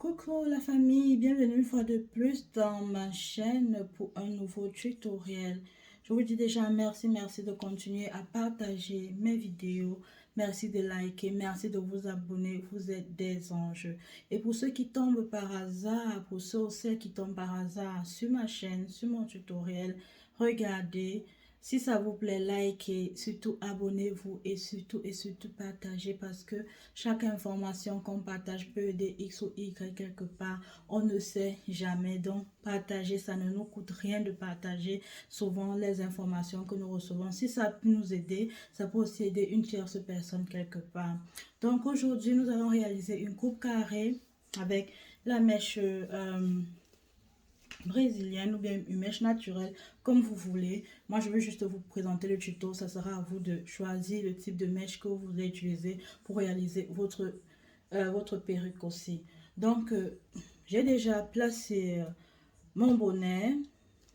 Coucou la famille, bienvenue une fois de plus dans ma chaîne pour un nouveau tutoriel. Je vous dis déjà merci de continuer à partager mes vidéos, merci de liker, merci de vous abonner, vous êtes des anges. Et pour ceux qui tombent par hasard, pour ceux aussi qui tombent par hasard sur ma chaîne, sur mon tutoriel, regardez. Si ça vous plaît, likez, surtout abonnez-vous et surtout partagez parce que chaque information qu'on partage peut aider X ou Y quelque part. On ne sait jamais. Donc, partager, ça ne nous coûte rien de partager souvent les informations que nous recevons. Si ça peut nous aider, ça peut aussi aider une tierce personne quelque part. Donc, aujourd'hui, nous allons réaliser une coupe carrée avec la mèche brésilienne ou bien une mèche naturelle comme vous voulez. Moi je veux juste vous présenter le tuto, ça sera à vous de choisir le type de mèche que vous voulez utiliser pour réaliser votre perruque aussi. Donc j'ai déjà placé mon bonnet,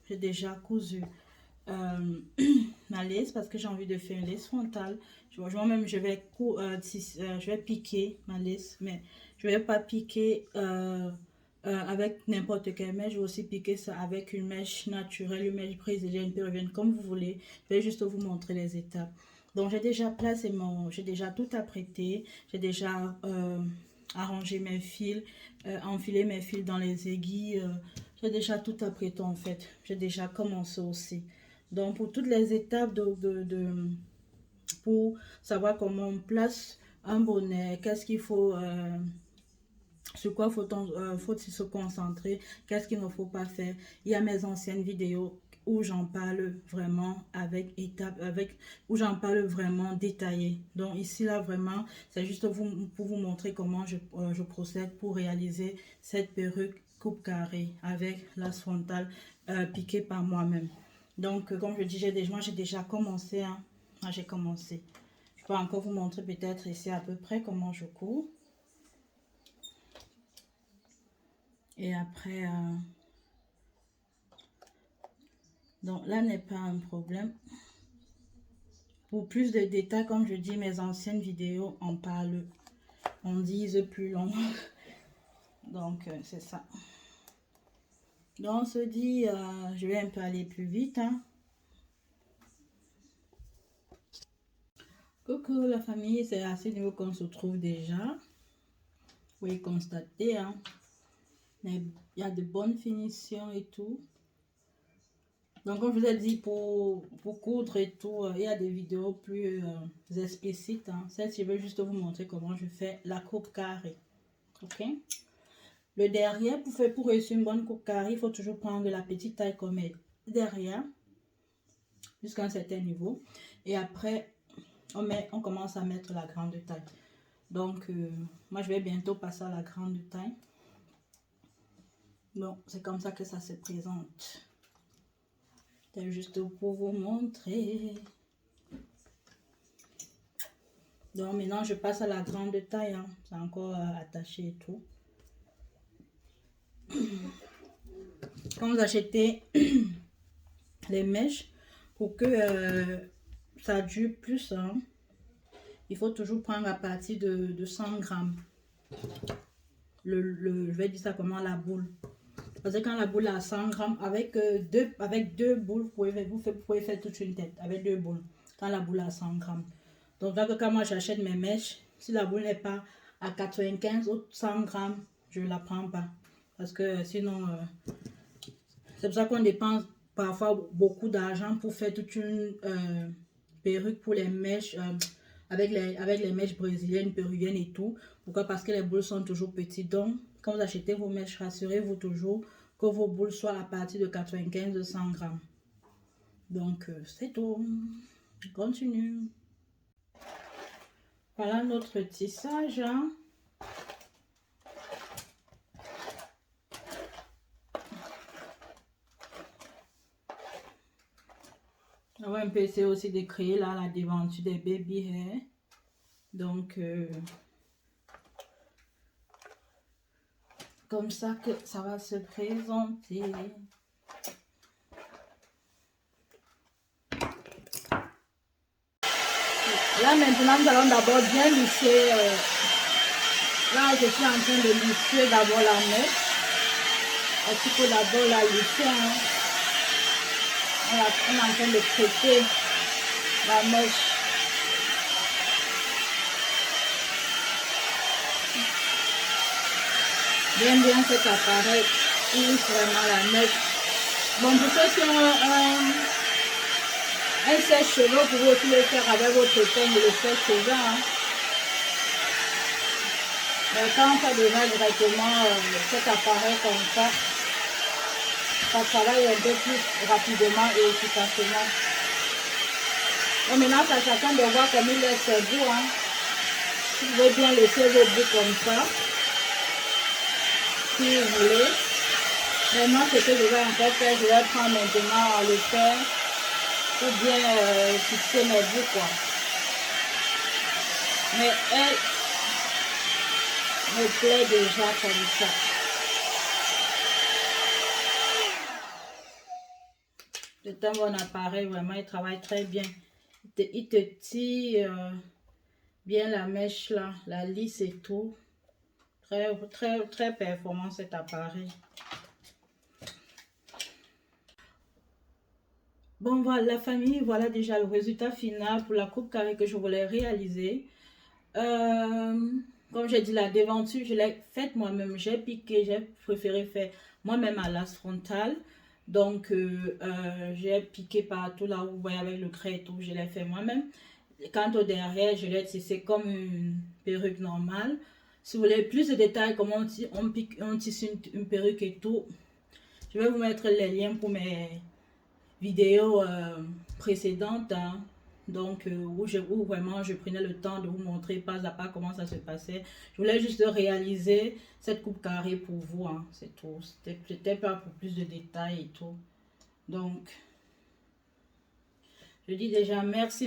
j'ai déjà cousu ma laisse parce que j'ai envie de faire une laisse frontale. Moi-même je vais piquer ma laisse, mais je vais pas piquer avec n'importe quelle mèche. Je vais aussi piquer ça avec une mèche naturelle, une mèche brésilienne, péruvienne, comme vous voulez. Je vais juste vous montrer les étapes. Donc j'ai déjà placé j'ai déjà tout apprêté, j'ai déjà arrangé mes fils, enfilé mes fils dans les aiguilles, j'ai déjà tout apprêté en fait, j'ai déjà commencé aussi. Donc pour toutes les étapes pour savoir comment on place un bonnet, qu'est-ce qu'il faut, sur quoi faut-il se concentrer, qu'est-ce qu'il ne faut pas faire. Il y a mes anciennes vidéos où j'en parle vraiment où j'en parle vraiment détaillé. Donc ici là vraiment c'est juste pour vous montrer comment je procède pour réaliser cette perruque coupe carrée avec la frontale piquée par moi-même. Donc comme je dis, j'ai déjà commencé, hein. J'ai commencé. Je peux encore vous montrer peut-être ici à peu près comment je cours. Et après, donc là n'est pas un problème. Pour plus de détails, comme je dis, mes anciennes vidéos en parlent, on dise plus long. Donc, c'est ça. Donc, on se dit, je vais un peu aller plus vite. Hein. Coucou la famille, c'est à ce niveau qu'on se trouve déjà. Vous pouvez constater, hein. Il y a de bonnes finitions et tout. Donc, comme je vous ai dit, pour coudre et tout, il y a des vidéos plus explicites. Hein. Celle-ci, je vais juste vous montrer comment je fais la coupe carrée. Ok? Le derrière, pour réussir une bonne coupe carrée, il faut toujours prendre la petite taille comme elle derrière, jusqu'à un certain niveau. Et après, on commence à mettre la grande taille. Donc, moi, je vais bientôt passer à la grande taille. Bon, c'est comme ça que ça se présente. C'est juste pour vous montrer. Donc maintenant je passe à la grande taille. Hein. C'est encore attaché et tout. Quand vous achetez les mèches, pour que ça dure plus, hein, il faut toujours prendre à partir de 100 grammes. Je vais dire ça comment, la boule. Parce que quand la boule a 100 grammes, avec deux boules, vous pouvez faire toute une tête avec deux boules. Quand la boule a 100 grammes. Donc là, quand moi j'achète mes mèches, si la boule n'est pas à 95 ou 100 grammes, je ne la prends pas. Parce que sinon, c'est pour ça qu'on dépense parfois beaucoup d'argent pour faire toute une perruque pour les mèches, avec les mèches brésiliennes, péruviennes et tout. Pourquoi? Parce que les boules sont toujours petites. Donc, quand vous achetez vos mèches, rassurez-vous toujours que vos boules soient à partir de 95-100 grammes. Donc, c'est tout. Je continue. Voilà notre tissage. Hein. On va un peu essayer aussi de créer là la devanture des baby hair. Donc, comme ça que ça va se présenter. Là maintenant, nous allons d'abord bien lisser Là, je suis en train de lisser d'abord la mèche. Parce qu'il faut d'abord la lisser. Hein. On est en train de traiter la mèche. J'aime bien cet appareil. Il lisse vraiment la mèche. Bon, pour ceux qui ont un sèche-cheveux, vous pouvez aussi le faire avec votre épingle de sèche-cheveux. Hein. Mais quand on fait déjà directement cet appareil comme ça travaille un peu plus rapidement et efficacement. Bon, maintenant, c'est à chacun de voir comme il laisse ses bouts. Hein. Vous pouvez bien laisser vos bouts comme ça, si vous voulez. Maintenant, ce que je vais encore faire, je vais prendre maintenant le fer pour bien fixer mes bouts, quoi. Mais elle me plaît déjà comme ça. C'est un bon appareil, vraiment, il travaille très bien. Il te tire bien la mèche là, la lisse et tout. Très performant cet appareil. Bon, voilà la famille, voilà déjà le résultat final pour la coupe carrée que je voulais réaliser. Comme j'ai dit, la déventure, je l'ai faite moi-même. J'ai piqué, j'ai préféré faire moi-même à l'as frontal. Donc, j'ai piqué partout là où vous voyez avec le craie et tout, je l'ai fait moi-même. Quant au derrière, je l'ai tissé comme une perruque normale. Si vous voulez plus de détails, comment on tisse une perruque et tout, je vais vous mettre les liens pour mes vidéos précédentes. Hein. Donc, où vraiment je prenais le temps de vous montrer pas à pas comment ça se passait. Je voulais juste réaliser cette coupe carrée pour vous. Hein. C'est tout. C'était pas pour plus de détails et tout. Donc, je dis déjà merci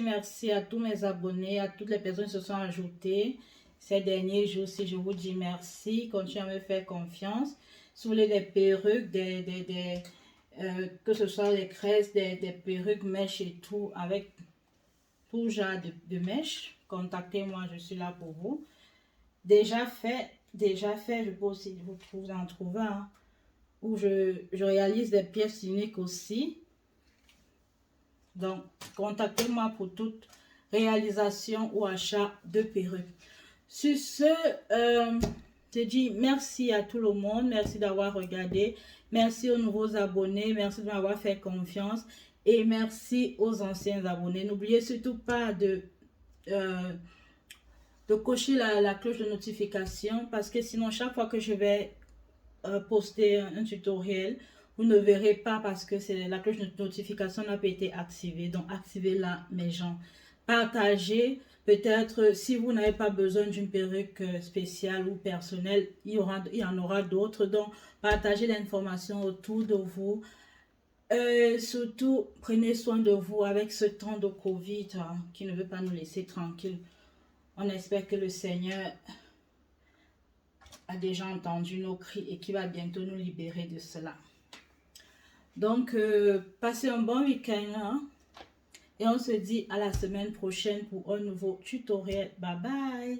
à tous mes abonnés, à toutes les personnes qui se sont ajoutées ces derniers jours. Si je vous dis merci, continuez à me faire confiance. Si vous voulez des perruques, que ce soit des tresses, des perruques, mèches et tout, avec tout genre de mèches, contactez-moi, je suis là pour vous. Déjà fait, je peux aussi vous en trouver, hein, où je réalise des pièces uniques aussi. Donc, contactez-moi pour toute réalisation ou achat de perruques. Sur ce, je dis merci à tout le monde. Merci d'avoir regardé. Merci aux nouveaux abonnés. Merci de m'avoir fait confiance. Et merci aux anciens abonnés. N'oubliez surtout pas de cocher la cloche de notification. Parce que sinon, chaque fois que je vais poster un tutoriel, vous ne verrez pas parce que la cloche de notification n'a pas été activée. Donc, activez-la, mes gens. Partagez. Peut-être, si vous n'avez pas besoin d'une perruque spéciale ou personnelle, il y en aura d'autres. Donc, partagez l'information autour de vous. Surtout, prenez soin de vous avec ce temps de Covid hein, qui ne veut pas nous laisser tranquilles. On espère que le Seigneur a déjà entendu nos cris et qui va bientôt nous libérer de cela. Donc, passez un bon week-end. Hein? Et on se dit à la semaine prochaine pour un nouveau tutoriel. Bye bye!